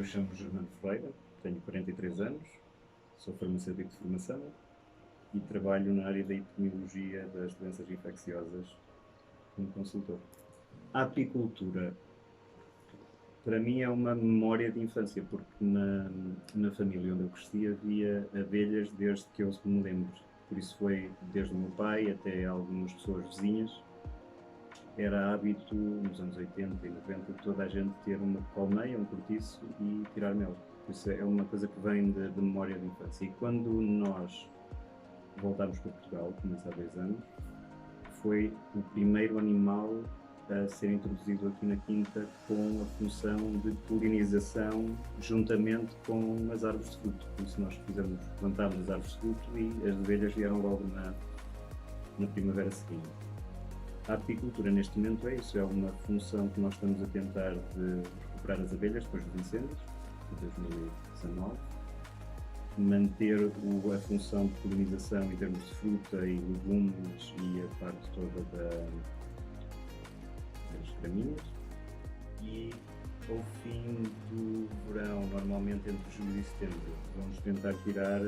Eu chamo-me Germano Ferreira, tenho 43 anos, sou farmacêutico de formação e trabalho na área da epidemiologia das doenças infecciosas como consultor. A apicultura, para mim, é uma memória de infância, porque na família onde eu cresci havia abelhas desde que eu me lembro. Por isso foi desde o meu pai até algumas pessoas vizinhas. Era hábito, nos anos 80 e 90, toda a gente ter uma colmeia, um cortiço e tirar mel. Por isso é uma coisa que vem de memória de infância. E quando nós voltámos para Portugal, começa há 2 anos, foi o primeiro animal a ser introduzido aqui na Quinta com a função de polinização juntamente com as árvores de fruto. Por isso nós plantámos as árvores de fruto e as abelhas vieram logo na primavera seguinte. A apicultura neste momento é isso, é uma função que nós estamos a tentar de recuperar as abelhas depois dos incêndios, de 2019, manter a função de polinização em termos de fruta e legumes e a parte toda das gramíneas. E ao fim do verão, normalmente entre julho e setembro, vamos tentar tirar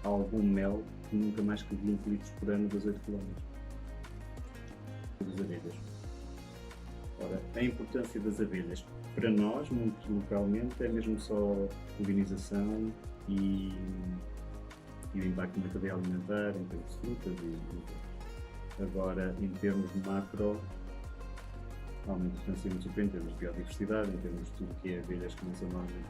algum mel, nunca mais que 20 litros por ano das 8 km. Das abelhas. Ora, a importância das abelhas para nós, muito localmente, é mesmo só polinização e o impacto na cadeia alimentar, em termos de frutas agora, em termos de macro, há uma importância muito super em termos de biodiversidade, em termos de tudo que é abelhas que não são normalmente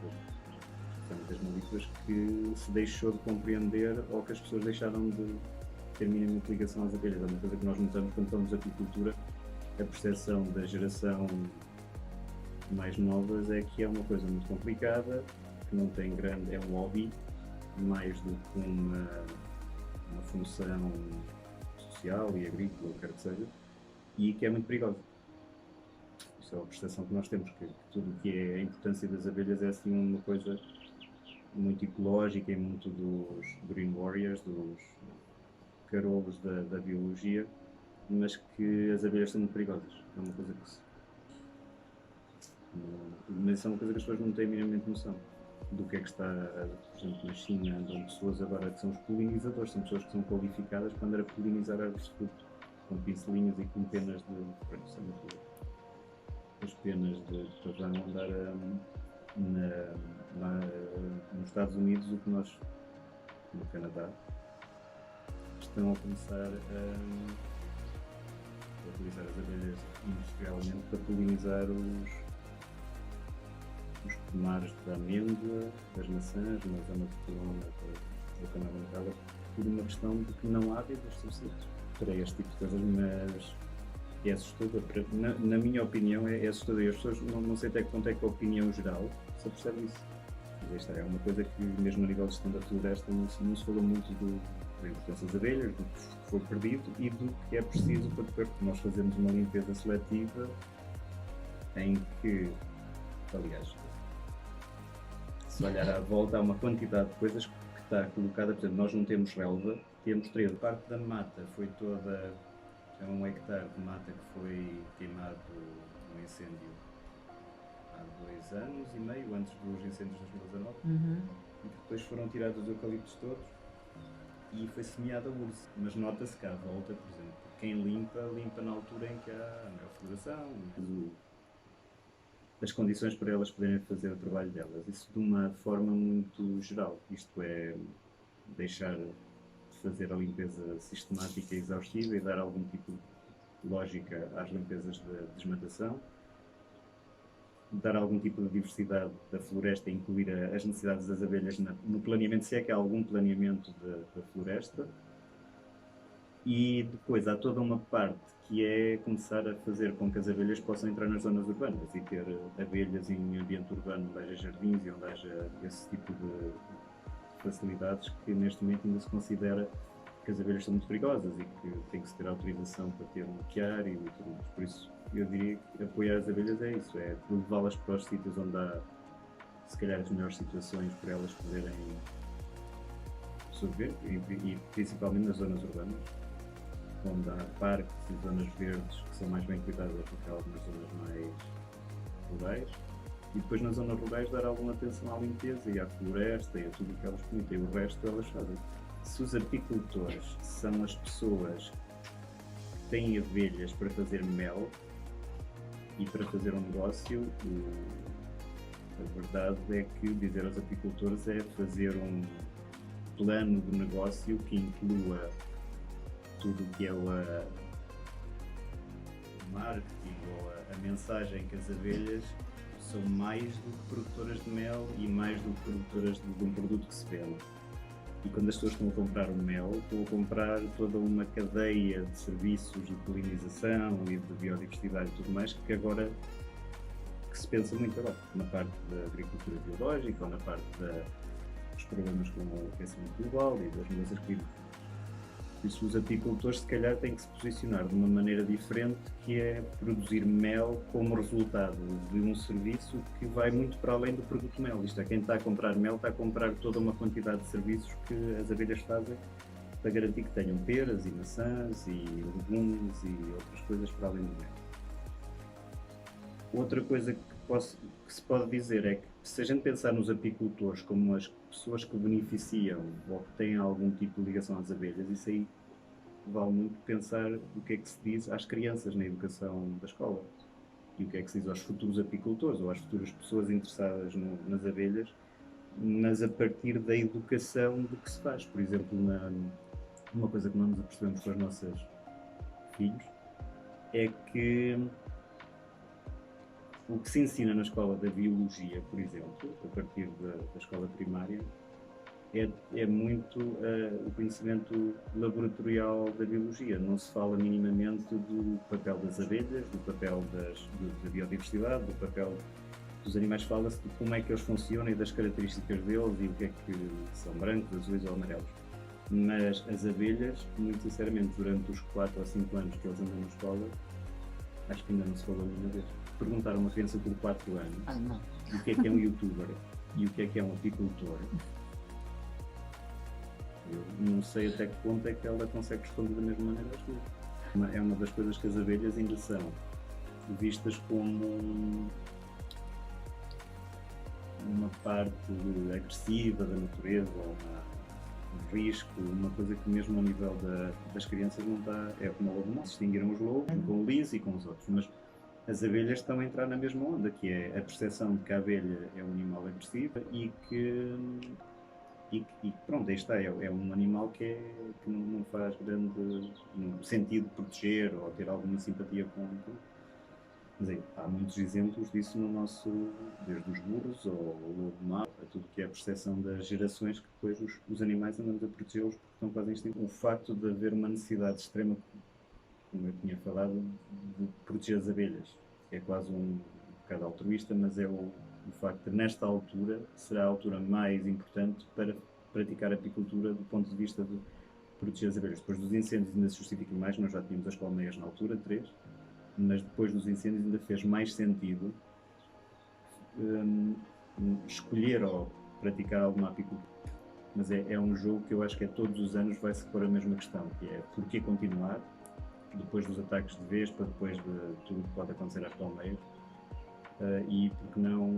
as melíferas, que se deixou de compreender ou que as pessoas deixaram de ter minimamente ligação às abelhas. É uma coisa que nós notamos quando falamos de apicultura, a percepção da geração mais novas é que é uma coisa muito complicada, que não tem grande, é um hobby, mais do que uma função social e agrícola, quer que seja, e que é muito perigosa. Isso é a percepção que nós temos, que tudo o que é a importância das abelhas é assim uma coisa muito ecológica e muito dos Green Warriors, dos carolos da biologia, mas que as abelhas são muito perigosas. É uma coisa que mas é uma coisa que as pessoas não têm minimamente noção do que é que está, por exemplo, na China andam pessoas agora que são os polinizadores, são pessoas que são qualificadas para andar a polinizar árvores de fruto, com pincelinhas e com penas as penas de pavão andar nos Estados Unidos, o que nós, no Canadá, estão a começar a utilizar as abelhas industrialmente para polinizar os pomares da amêndoa, das maçãs, na zona de Colônia do Canal Natal, por uma questão de que não há abelhas suficientes para este tipo de coisas, mas é assustador. Na minha opinião, é assustador. E as pessoas não sei até que ponto é que a opinião geral se percebe isso. Mas esta é uma coisa que, mesmo a nível de gestão da floresta, não se falou muito da importância das abelhas, do que foi perdido e do que é preciso para depois nós fazermos uma limpeza seletiva em que, aliás, se olhar à volta, há uma quantidade de coisas que está colocada. Por exemplo, nós não temos relva, temos três. Parte da mata foi toda, é 1 hectare de mata que foi queimado num incêndio há 2 anos e meio, antes dos incêndios de 2019, e depois foram tirados os eucaliptos todos e foi semeada a urze. Mas nota-se cá à volta, por exemplo, quem limpa na altura em que há a maior floração, as condições para elas poderem fazer o trabalho delas. Isso de uma forma muito geral. Isto é deixar de fazer a limpeza sistemática e exaustiva e dar algum tipo de lógica às limpezas de desmatação, dar algum tipo de diversidade da floresta e incluir as necessidades das abelhas no planeamento, se é que há algum planeamento da floresta. E depois há toda uma parte que é começar a fazer com que as abelhas possam entrar nas zonas urbanas e ter abelhas em ambiente urbano onde haja jardins e onde haja esse tipo de facilidades que neste momento ainda se considera que as abelhas são muito perigosas e que tem que se ter autorização para ter um apiário e tudo mais. Por isso, eu diria que apoiar as abelhas é isso, é levá-las para os sítios onde há, se calhar, as melhores situações para elas poderem sobreviver e principalmente nas zonas urbanas, onde há parques e zonas verdes que são mais bem cuidadas do que algumas zonas mais rurais, E depois nas zonas rurais dar alguma atenção à limpeza e à floresta e a tudo o que elas permitem. O resto elas fazem. Se os apicultores são as pessoas que têm abelhas para fazer mel e para fazer um negócio, a verdade é que dizer aos apicultores é fazer um plano de negócio que inclua tudo o que é o marketing ou a mensagem que as abelhas são mais do que produtoras de mel e mais do que produtoras de um produto que se vende. E quando as pessoas estão a comprar o mel, estão a comprar toda uma cadeia de serviços de polinização e de biodiversidade e tudo mais que agora que se pensa muito agora, na parte da agricultura biológica ou na parte dos problemas como o aquecimento global e das mudanças climáticas. Por isso, os apicultores, se calhar, têm que se posicionar de uma maneira diferente, que é produzir mel como resultado de um serviço que vai muito para além do produto mel. Isto é, quem está a comprar mel está a comprar toda uma quantidade de serviços que as abelhas fazem para garantir que tenham peras e maçãs e legumes e outras coisas para além do mel. Outra coisa que se pode dizer é que, se a gente pensar nos apicultores como as pessoas que beneficiam ou que têm algum tipo de ligação às abelhas, isso aí vale muito pensar o que é que se diz às crianças na educação da escola e o que é que se diz aos futuros apicultores ou às futuras pessoas interessadas nas abelhas, mas a partir da educação do que se faz. Por exemplo, uma coisa que nós nos apercebemos com os nossos filhos é que o que se ensina na escola da biologia, por exemplo, a partir da escola primária, é muito o conhecimento laboratorial da biologia. Não se fala minimamente do papel das abelhas, do papel da biodiversidade, do papel dos animais. Fala-se de como é que eles funcionam e das características deles e o que é que são brancos, azuis ou amarelos. Mas as abelhas, muito sinceramente, durante os 4 ou 5 anos que eles andam na escola, acho que ainda não se falou nenhuma vez. Perguntar a uma criança por 4 anos o que é um youtuber e o que é um apicultor, eu não sei até que ponto é que ela consegue responder da mesma maneira às duas. É uma das coisas que as abelhas ainda são vistas como uma parte agressiva da natureza, ou um risco, uma coisa que mesmo ao nível das crianças não está, é como o lobo mau. Distinguiram os lobos com o lince e com os outros, mas as abelhas estão a entrar na mesma onda, que é a percepção de que a abelha é um animal agressivo e pronto, aí está, é um animal que não faz grande sentido proteger ou ter alguma simpatia com. Mas aí, há muitos exemplos disso no nosso, desde os burros ao lobo mau, a tudo que é a percepção das gerações que depois os animais andamos a protegê-los porque estão quase extintos. O facto de haver uma necessidade extrema, como eu tinha falado, de proteger as abelhas. É quase um bocado altruísta, mas é o facto de, nesta altura, será a altura mais importante para praticar apicultura do ponto de vista de proteger as abelhas. Depois dos incêndios ainda se justifica mais, nós já tínhamos as colmeias na altura, 3, mas depois dos incêndios ainda fez mais sentido escolher ou praticar alguma apicultura. Mas é um jogo que eu acho que todos os anos vai-se pôr a mesma questão, que é porquê continuar, depois dos ataques de vespa, depois de tudo o que pode acontecer às colmeias, e porque não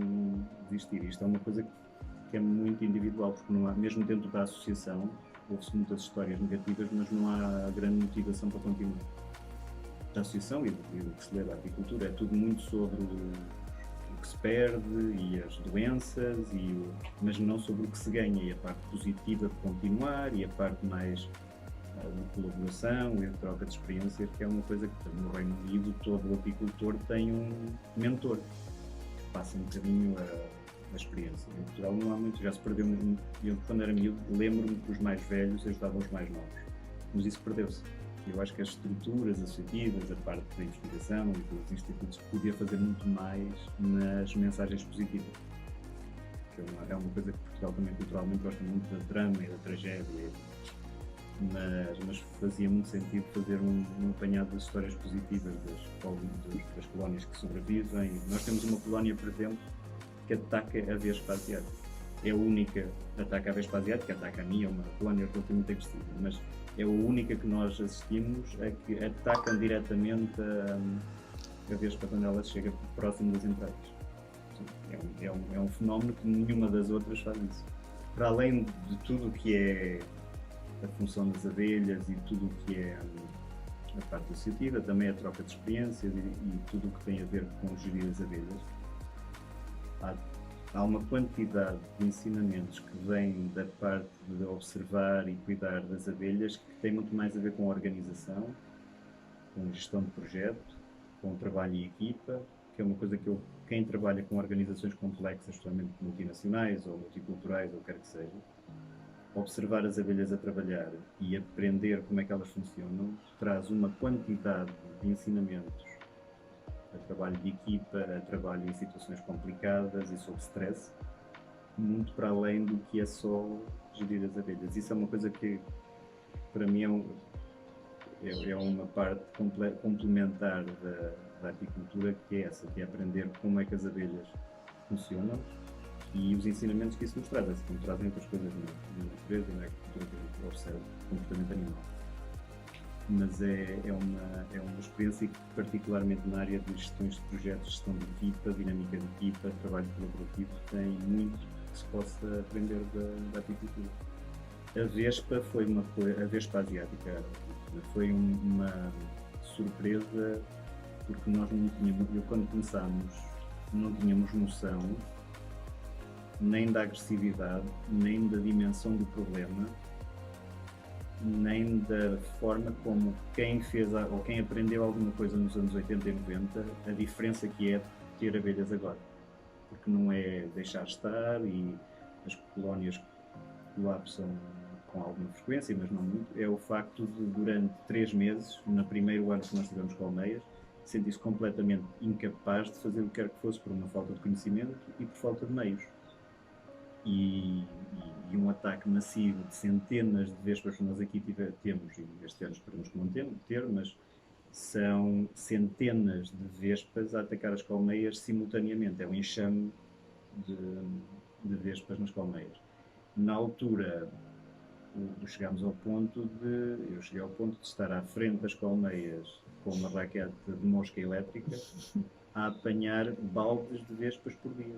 desistir. Isto é uma coisa que é muito individual, porque não há, mesmo dentro da associação, houve-se muitas histórias negativas, mas não há grande motivação para continuar. Da associação e do que se leva à apicultura é tudo muito sobre o que se perde e as doenças, mas não sobre o que se ganha, e a parte positiva de continuar e a parte mais de colaboração e de troca de experiências, que é uma coisa que no Reino Unido todo o apicultor tem um mentor que passa um bocadinho a experiência. Em Portugal não há muito, já se perdeu muito. Eu, quando era miúdo, lembro-me que os mais velhos ajudavam os mais novos, mas isso perdeu-se. Eu acho que as estruturas associativas, a parte da investigação e dos institutos, podia fazer muito mais nas mensagens positivas. Que é uma coisa que Portugal também culturalmente gosta muito da drama e da tragédia, mas fazia muito sentido fazer um apanhado das histórias positivas das colónias que sobrevivem. Nós temos uma colónia, por exemplo, que ataca a vespa asiática. É a única que ataca a vespa asiática, ataca a mim, é uma colónia relativamente agressiva, mas é a única que nós assistimos a que atacam diretamente a vespa quando ela chega próximo das entradas. É um fenómeno que nenhuma das outras faz isso. Para além de tudo o que é a função das abelhas e tudo o que é a parte associativa, também a troca de experiências e tudo o que tem a ver com gerir as abelhas, há uma quantidade de ensinamentos que vêm da parte de observar e cuidar das abelhas que tem muito mais a ver com a organização, com gestão de projeto, com trabalho em equipa, que é uma coisa que quem trabalha com organizações complexas, especialmente multinacionais ou multiculturais ou quer que seja, observar as abelhas a trabalhar e aprender como é que elas funcionam, traz uma quantidade de ensinamentos a trabalho de equipa, a trabalho em situações complicadas e sob stress, muito para além do que é só gerir as abelhas. Isso é uma coisa que, para mim, é uma parte complementar da apicultura, que é essa, que é aprender como é que as abelhas funcionam e os ensinamentos que isso nos traz, assim, como trazem outras coisas na natureza e na agricultura que a gente observa, comportamento animal. Mas é uma experiência que, particularmente na área de gestões de projetos, gestão de equipa, dinâmica de equipa, trabalho colaborativo, tem muito que se possa aprender da apicultura. A Vespa foi a Vespa asiática foi uma surpresa, porque nós não tínhamos, quando começámos, não tínhamos noção nem da agressividade, nem da dimensão do problema, nem da forma como quem fez ou quem aprendeu alguma coisa nos anos 80 e 90, a diferença que é ter abelhas agora. Porque não é deixar estar e as colónias colapsam com alguma frequência, mas não muito, é o facto de durante 3 meses, no primeiro ano que nós tivemos colmeias, sentir-se completamente incapaz de fazer o que quer que fosse por uma falta de conhecimento e por falta de meios. E um ataque massivo de centenas de vespas que nós aqui temos, e este ano esperamos que não ter, mas são centenas de vespas a atacar as colmeias simultaneamente. É um enxame de vespas nas colmeias. Na altura, eu cheguei ao ponto de estar à frente das colmeias com uma raquete de mosca elétrica a apanhar baldes de vespas por dia.